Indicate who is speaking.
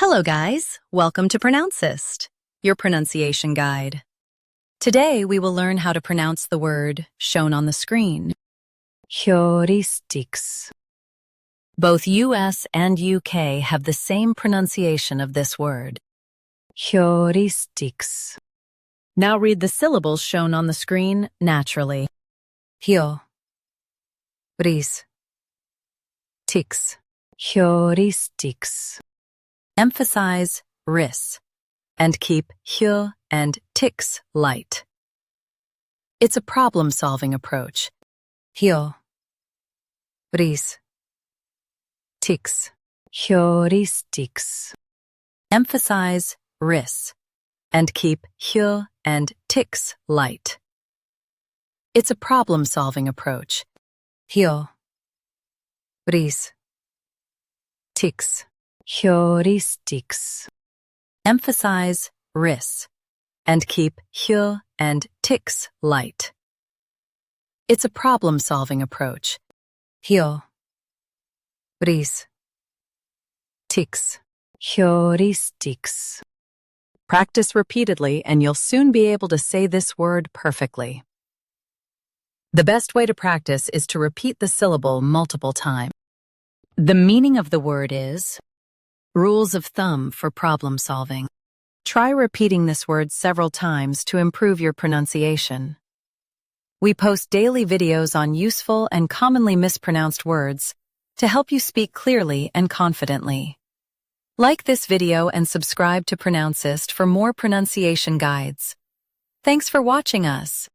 Speaker 1: Hello guys, welcome to Pronouncist, your pronunciation guide. Today we will learn how to pronounce the word shown on the screen.
Speaker 2: Heuristics.
Speaker 1: Both US and UK have the same pronunciation of this word.
Speaker 2: Heuristics.
Speaker 1: Now read the syllables shown on the screen naturally. Heuristics.
Speaker 2: Heuristics.
Speaker 1: Emphasize ris and keep heu and tics light. It's a problem-solving approach. Heuristics.
Speaker 2: Heuristics.
Speaker 1: Emphasize ris and keep heu and tics light. It's a problem-solving approach. Heuristics.
Speaker 2: Heuristics.
Speaker 1: Emphasize ris and keep heu and tics light. It's a problem-solving approach. Heuristics.
Speaker 2: Heuristics.
Speaker 1: Practice repeatedly and you'll soon be able to say this word perfectly. The best way to practice is to repeat the syllable multiple times. The meaning of the word is rules of thumb for problem solving. Try repeating this word several times to improve your pronunciation. We post daily videos on useful and commonly mispronounced words to help you speak clearly and confidently. Like this video and subscribe to Pronouncist for more pronunciation guides. Thanks for watching us.